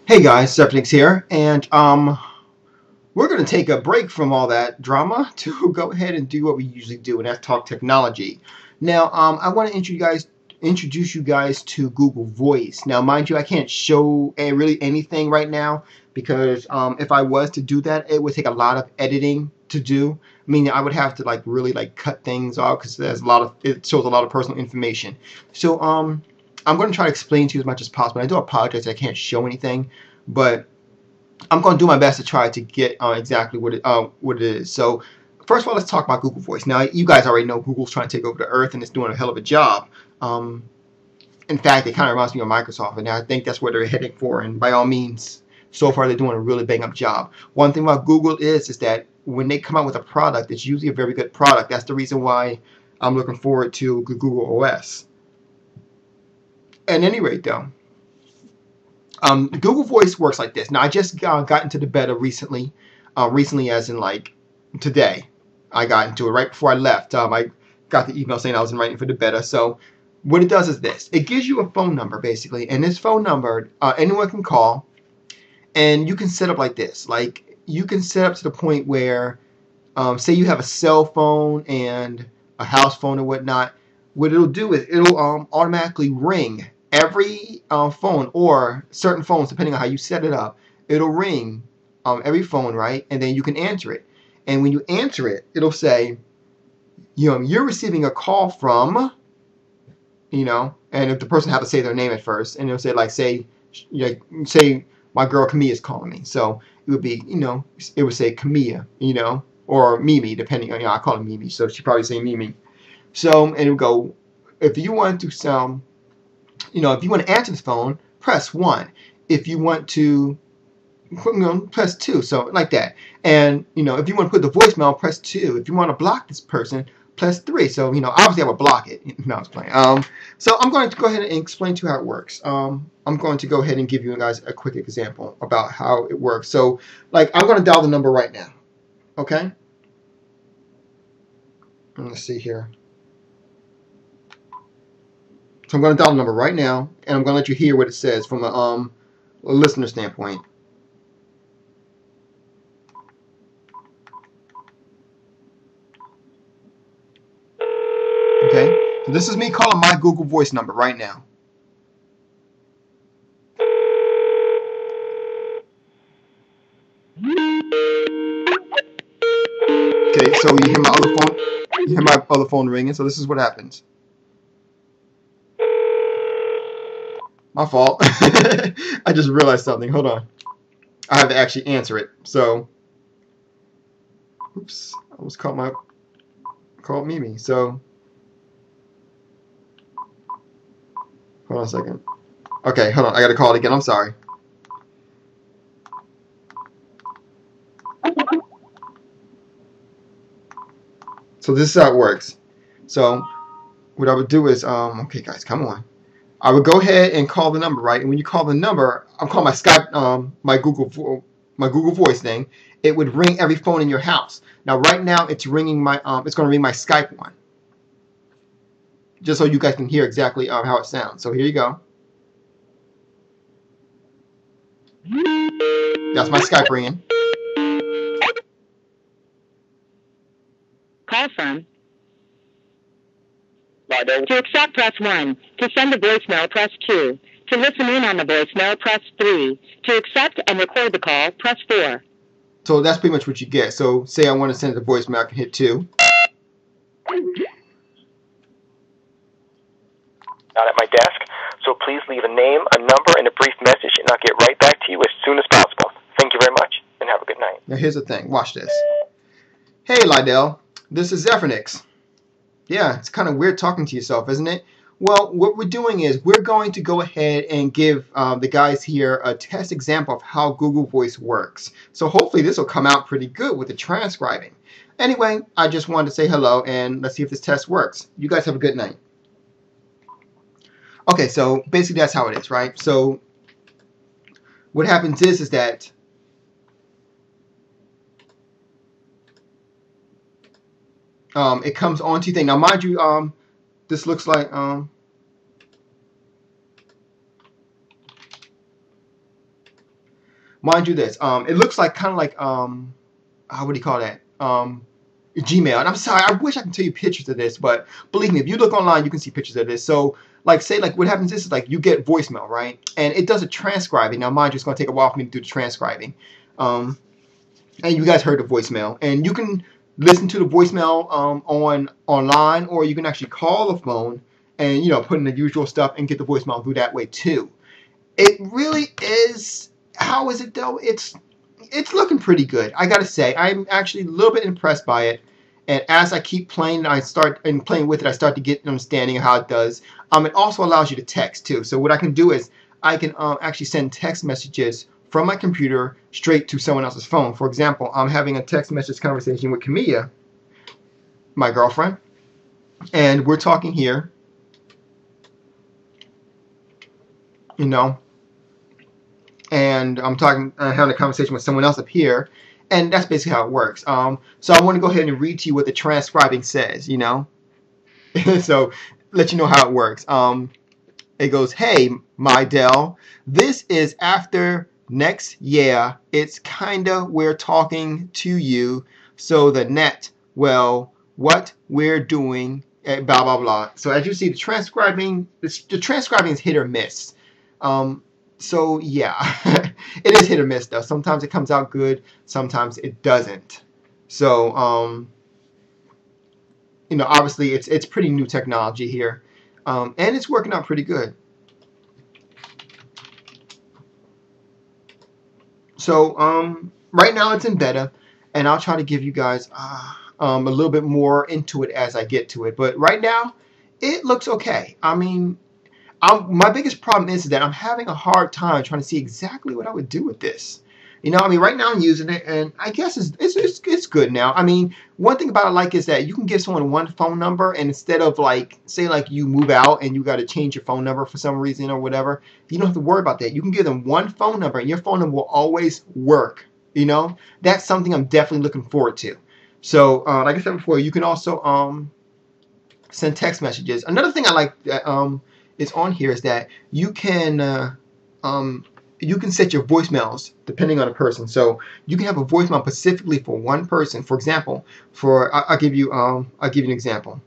Hey guys, Septix here, and we're going to take a break from all that drama to go ahead and do what we usually do, and that's talk technology. Now, I want to introduce you guys to Google Voice. Now, mind you, I can't show really anything right now because if I was to do that, it would take a lot of editing to do. Meaning, I would have to really cut things off because it shows a lot of personal information. So, I'm going to try to explain to you as much as possible. I do apologize I can't show anything, but I'm going to do my best to try to get exactly what it is. So, first of all, let's talk about Google Voice. Now, you guys already know Google's trying to take over the earth, and it's doing a hell of a job. Um, in fact, it kind of reminds me of Microsoft, and I think that's where they're heading for. And by all means, so far they're doing a really bang up job. One thing about Google is that when they come out with a product, it's usually a very good product. That's the reason why I'm looking forward to Google OS. At any rate, though, Google Voice works like this. Now, I just got into the beta recently. Recently, as in like today, I got into it right before I left. I got the email saying I was writing for the beta. So, what it does is this: it gives you a phone number basically, and this phone number anyone can call, and you can set up like this. Like you can set up to the point where, say you have a cell phone and a house phone or whatnot. What it'll do is it'll automatically ring every phone or certain phones, depending on how you set it up. It'll ring every phone, right? And then you can answer it. And when you answer it, it'll say, you're receiving a call from, and if the person had to say their name at first, and it'll say say my girl Camilla is calling me. So it would be, it would say Camilla, or Mimi, depending on, I call her Mimi, so she probably say Mimi. So, and it would go, if you want to if you want to answer the phone, press 1. If you want to, press 2. So like that. And, if you want to put the voicemail, press 2. If you want to block this person, press 3. So, obviously I would block it. No, I was playing. So I'm going to go ahead and explain to you how it works. I'm going to go ahead and give you guys a quick example about how it works. So, I'm going to dial the number right now. Okay? Let's see here. So I'm going to dial the number right now, and I'm going to let you hear what it says from a listener standpoint. Okay, so this is me calling my Google Voice number right now. Okay, so you hear my other phone, ringing. So this is what happens. My fault. I just realized something. Hold on. I have to actually answer it. So, oops, I almost called Mimi. So, hold on a second. Okay, hold on. I gotta call it again. I'm sorry. So this is how it works. So what I would do is, okay, guys, come on. I would go ahead and call the number, right? And when you call the number, I'm calling my Skype, my Google Voice thing. It would ring every phone in your house. Now, right now, it's ringing it's going to ring my Skype one, just so you guys can hear exactly how it sounds. So here you go. That's my Skype ringing. Call from. To accept, press 1. To send a voicemail, press 2. To listen in on the voicemail, press 3. To accept and record the call, press 4. So that's pretty much what you get. So say I want to send a voicemail, I can hit 2. Not at my desk, so please leave a name, a number, and a brief message, and I'll get right back to you as soon as possible. Thank you very much, and have a good night. Now here's the thing. Watch this. Hey, Lydell. This is Zephyrnix. Yeah, it's kind of weird talking to yourself, isn't it? Well, what we're doing is we're going to go ahead and give the guys here a test example of how Google Voice works. So hopefully this will come out pretty good with the transcribing. Anyway, I just wanted to say hello and let's see if this test works. You guys have a good night. Okay, so basically that's how it is, right? So what happens is that it comes onto your thing. Now, mind you, this looks like mind you this, it looks like kind of like what do you call that? Gmail. And I'm sorry, I wish I could tell you pictures of this, but believe me, if you look online, you can see pictures of this. So, like, say, like, what happens is like you get voicemail, right? And it does a transcribing. Now, mind you, it's going to take a while for me to do the transcribing. And you guys heard the voicemail, and you can listen to the voicemail online, or you can actually call the phone and put in the usual stuff and get the voicemail through that way too. It really is. How is it though? It's looking pretty good. I gotta say, I'm actually a little bit impressed by it. And as I keep playing, playing with it, I start to get an understanding of how it does. It also allows you to text too. So what I can do is I can actually send text messages from my computer straight to someone else's phone. For example, I'm having a text message conversation with Camilla, my girlfriend, and we're talking here. And I'm having a conversation with someone else up here, and that's basically how it works. So I want to go ahead and read to you what the transcribing says, so let you know how it works. It goes, "Hey, my Dell, this is after next year. It's kinda we're talking to you, so the net, well, what we're doing, blah blah blah." So as you see, the transcribing is hit or miss. So yeah, it is hit or miss though. Sometimes it comes out good, sometimes it doesn't. So obviously it's pretty new technology here, and it's working out pretty good. So right now it's in beta, and I'll try to give you guys a little bit more into it as I get to it. But right now, it looks okay. I mean, my biggest problem is that I'm having a hard time trying to see exactly what I would do with this. Right now I'm using it, and I guess it's good now. I mean, one thing about it like is that you can give someone one phone number, and instead of like, say like you move out and you got to change your phone number for some reason or whatever, you don't have to worry about that. You can give them one phone number, and your phone number will always work. That's something I'm definitely looking forward to. So, like I said before, you can also send text messages. Another thing I like that is on here is that you can set your voicemails depending on a person. So you can have a voicemail specifically for one person. For example, I'll give you an example.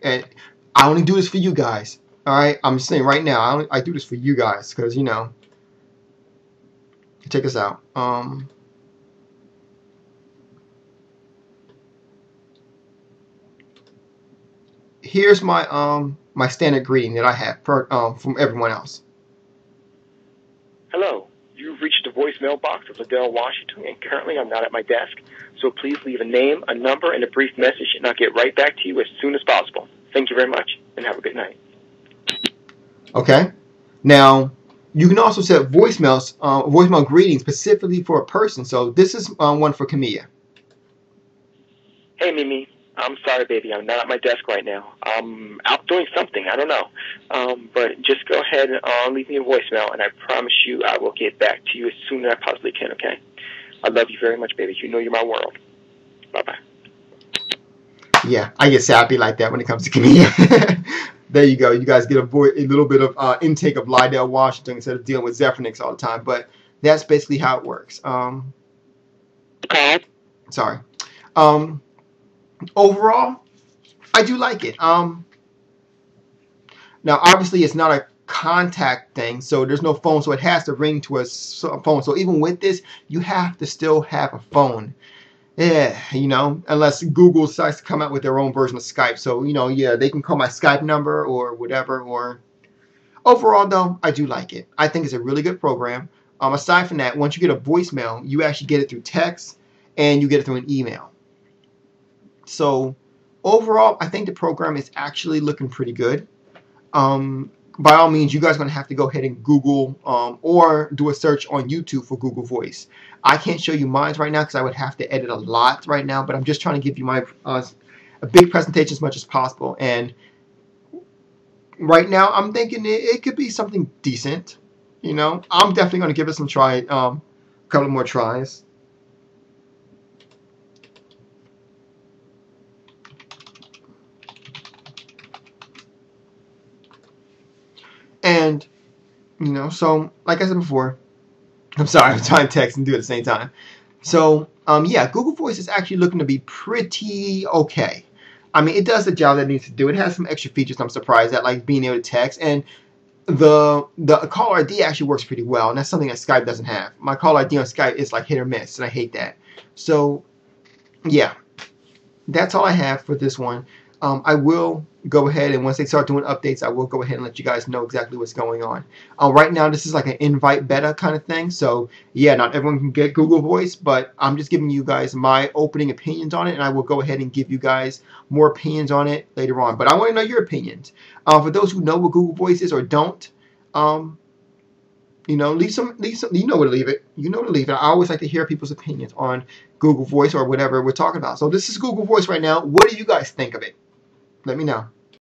And I only do this for you guys. All right, I'm just saying right now. I do this for you guys because check this out. Here's my my standard greeting that I have from everyone else. Hello, you've reached the voicemail box of Liddell Washington, and currently I'm not at my desk, so please leave a name, a number, and a brief message, and I'll get right back to you as soon as possible. Thank you very much, and have a good night. Okay. Now, you can also set voicemail greetings specifically for a person. So this is one for Camilla. Hey, Mimi. I'm sorry, baby. I'm not at my desk right now. I'm out doing something. I don't know. But just go ahead and leave me a voicemail, and I promise you I will get back to you as soon as I possibly can, okay? I love you very much, baby. You know you're my world. Bye-bye. Yeah, I get sappy like that when it comes to Camilla. There you go. You guys get a little bit of intake of Liddell Washington instead of dealing with Zephyrnix all the time. But that's basically how it works. Sorry. Overall, I do like it. Now, obviously, it's not a contact thing, so there's no phone, so it has to ring to a phone. So even with this, you have to still have a phone. Yeah, unless Google decides to come out with their own version of Skype. So, yeah, they can call my Skype number or whatever. Or overall, though, I do like it. I think it's a really good program. Aside from that, once you get a voicemail, you actually get it through text and you get it through an email. So overall, I think the program is actually looking pretty good. By all means, you guys are going to have to go ahead and Google or do a search on YouTube for Google Voice. I can't show you mine right now because I would have to edit a lot right now, but I'm just trying to give you my a big presentation as much as possible. And right now, I'm thinking it could be something decent. I'm definitely going to give it some try, a couple more tries. And, so like I said before, I'm sorry, I'm trying to text and do it at the same time. So, yeah, Google Voice is actually looking to be pretty okay. I mean, it does the job that it needs to do. It has some extra features I'm surprised at, like being able to text, and the caller ID actually works pretty well, and that's something that Skype doesn't have. My caller ID on Skype is like hit or miss, and I hate that. So, yeah, that's all I have for this one. I will go ahead, and once they start doing updates, I will go ahead and let you guys know exactly what's going on. Right now, this is like an invite beta kind of thing, so yeah, not everyone can get Google Voice, but I'm just giving you guys my opening opinions on it, and I will go ahead and give you guys more opinions on it later on. But I want to know your opinions. For those who know what Google Voice is or don't, you know, leave some, you know where to leave it. You know where to leave it. I always like to hear people's opinions on Google Voice or whatever we're talking about. So this is Google Voice right now. What do you guys think of it? Let me know.